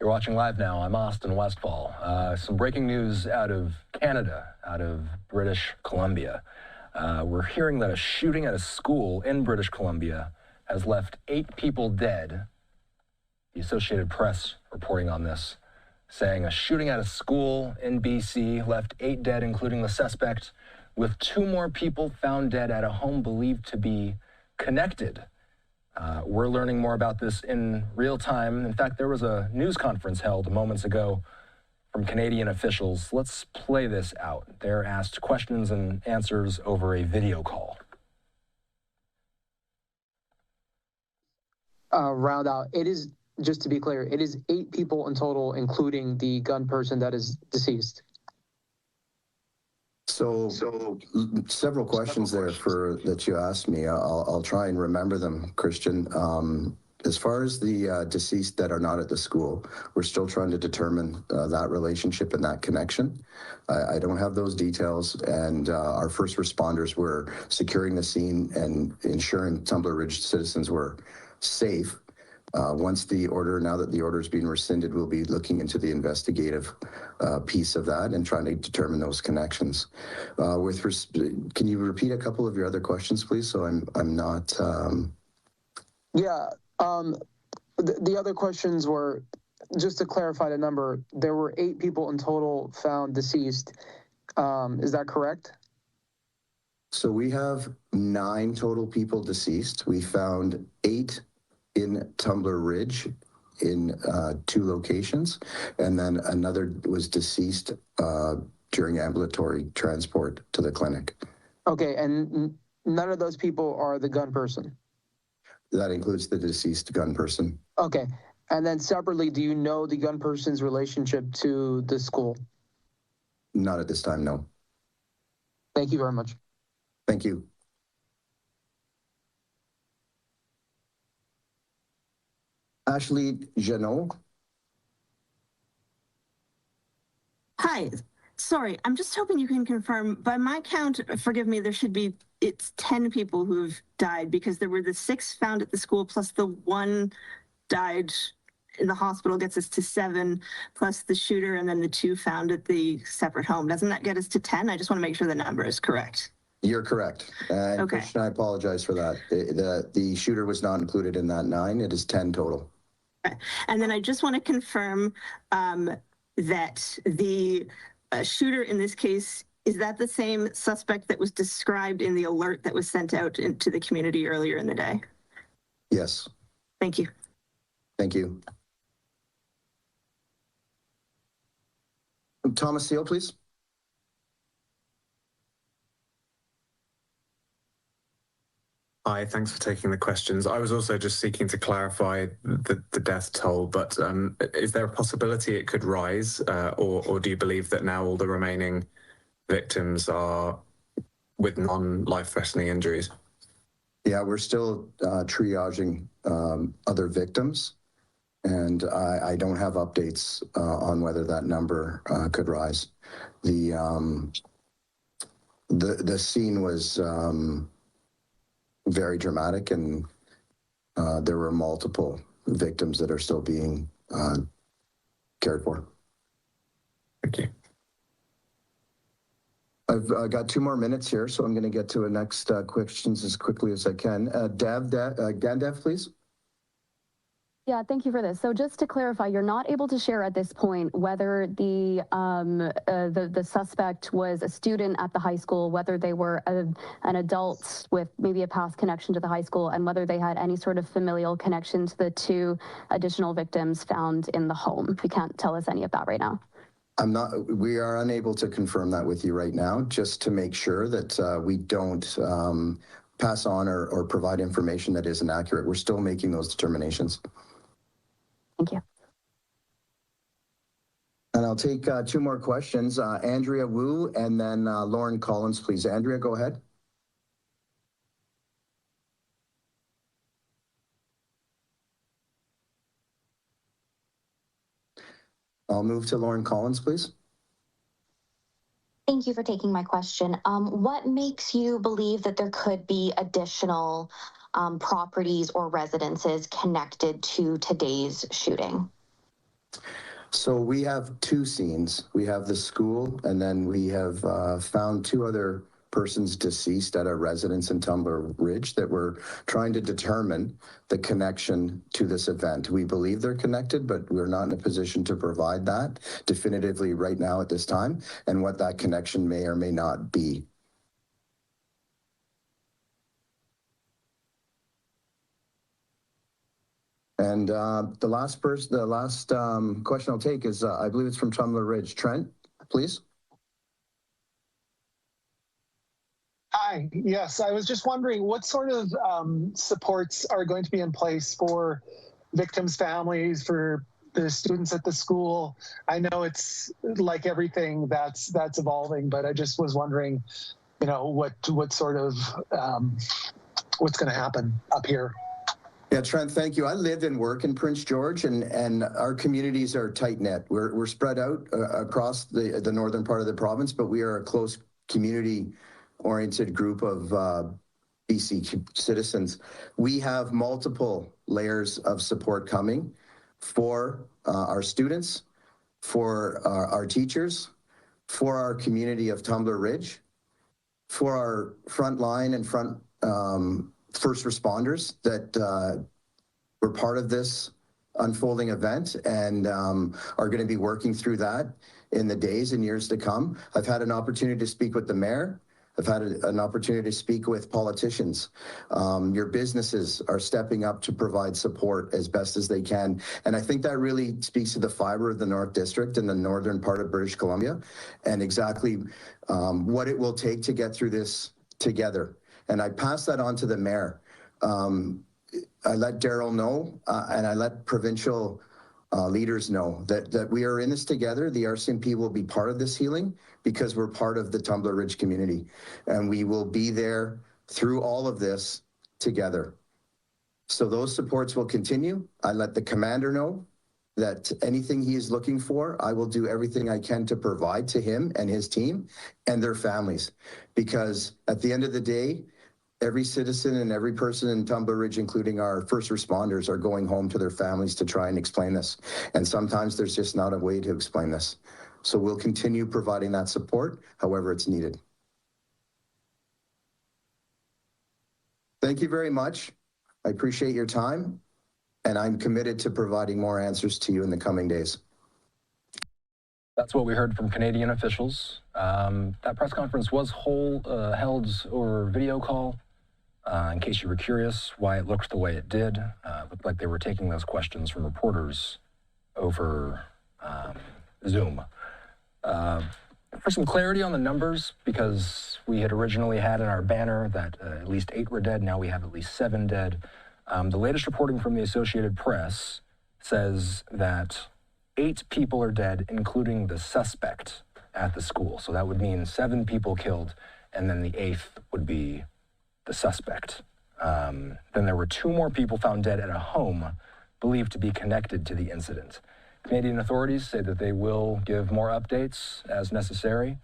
You're watching live now. I'm Austin Westfall. Some breaking news out of Canada, out of British Columbia. We're hearing that a shooting at a school in British Columbia has left 8 people dead. The Associated Press reporting on this, saying a shooting at a school in BC left 8 dead, including the suspect, with 2 more people found dead at a home believed to be connected. We're learning more about this in real time. In fact, there was a news conference held moments ago from Canadian officials. Let's play this out. They're asked questions and answers over a video call. Round out. It is, just to be clear, it is 8 people in total, including the gun person that is deceased. So several questions there that you asked me. I'll try and remember them, Christian. As far as the deceased that are not at the school, we're still trying to determine that relationship and that connection. I don't have those details, and our first responders were securing the scene and ensuring Tumbler Ridge citizens were safe. Once the order, now that the order is being rescinded, we'll be looking into the investigative piece of that and trying to determine those connections. Can you repeat a couple of your other questions, please? So I'm not. Yeah. The other questions were, just to clarify the number, there were 8 people in total found deceased. Is that correct? So we have 9 total people deceased. We found 8 in Tumbler Ridge in 2 locations, and then another was deceased during ambulatory transport to the clinic. Okay, and none of those people are the gun person? That includes the deceased gun person. Okay, and then separately, do you know the gun person's relationship to the school? Not at this time, no. Thank you very much. Thank you. Ashley Janot. Hi, sorry, I'm just hoping you can confirm. By my count, forgive me, it's 10 people who've died, because there were the 6 found at the school plus the 1 died in the hospital, gets us to 7, plus the shooter, and then the 2 found at the separate home. Doesn't that get us to 10? I just want to make sure the number is correct. You're correct. And okay. Christian, I apologize for that. The shooter was not included in that 9. It is 10 total. Okay. And then I just want to confirm that the shooter in this case, is that the same suspect that was described in the alert that was sent out into the community earlier in the day? Yes. Thank you. Thank you. Thomas Seal, please. Hi, thanks for taking the questions. I was also just seeking to clarify the death toll, but is there a possibility it could rise, or do you believe that now all the remaining victims are with non-life-threatening injuries? Yeah, we're still triaging other victims, and I don't have updates on whether that number could rise. The scene was very dramatic, and there were multiple victims that are still being cared for. Thank you. I've got 2 more minutes here, so I'm going to get to the next questions as quickly as I can. Gandev, please. Yeah, thank you for this. So just to clarify, you're not able to share at this point whether the suspect was a student at the high school, whether they were an adult with maybe a past connection to the high school, and whether they had any sort of familial connection to the 2 additional victims found in the home. You can't tell us any of that right now. We are unable to confirm that with you right now, just to make sure that we don't pass on or provide information that isn't accurate. We're still making those determinations. Thank you. And I'll take 2 more questions. Andrea Wu and then Lauren Collins, please. Andrea, go ahead. I'll move to Lauren Collins, please. Thank you for taking my question. What makes you believe that there could be additional properties or residences connected to today's shooting? So we have two scenes. We have the school, and then we have found two other persons deceased at a residence in Tumbler Ridge that we're trying to determine the connection to this event. We believe they're connected, but we're not in a position to provide that definitively right now at this time, and what that connection may or may not be. And the last question I'll take is, I believe it's from Tumbler Ridge. Trent, please. Hi, yes, I was just wondering what sort of supports are going to be in place for victims' families, for the students at the school. I know it's like everything that's evolving, but I just was wondering, you know, what sort of, what's going to happen up here. Yeah, Trent, thank you. I live and work in Prince George, and our communities are tight-knit. We're spread out across the northern part of the province, but we are a close community-oriented group of BC citizens. We have multiple layers of support coming for our students, for our teachers, for our community of Tumbler Ridge, for our front line and front first responders that were part of this unfolding event and are going to be working through that in the days and years to come. I've had an opportunity to speak with the mayor. I've had an opportunity to speak with politicians. Your businesses are stepping up to provide support as best as they can. And I think that really speaks to the fiber of the North District and the northern part of British Columbia, and exactly what it will take to get through this together. And I pass that on to the mayor. I let Daryl know, and I let provincial leaders know that we are in this together. The RCMP will be part of this healing because we're part of the Tumbler Ridge community, and we will be there through all of this together. So those supports will continue. I let the commander know that anything he is looking for, I will do everything I can to provide to him and his team and their families. Because at the end of the day, every citizen and every person in Tumbler Ridge, including our first responders, are going home to their families to try and explain this. And sometimes there's just not a way to explain this. So we'll continue providing that support, however it's needed. Thank you very much. I appreciate your time, and I'm committed to providing more answers to you in the coming days. That's what we heard from Canadian officials. That press conference was held over video call. In case you were curious why it looked the way it did, it looked like they were taking those questions from reporters over Zoom. For some clarity on the numbers, because we had originally had in our banner that at least 8 were dead, now we have at least 7 dead. The latest reporting from the Associated Press says that 8 people are dead, including the suspect at the school. So that would mean 7 people killed, and then the 8th would be the suspect. Then there were 2 more people found dead at a home believed to be connected to the incident. Canadian authorities say that they will give more updates as necessary.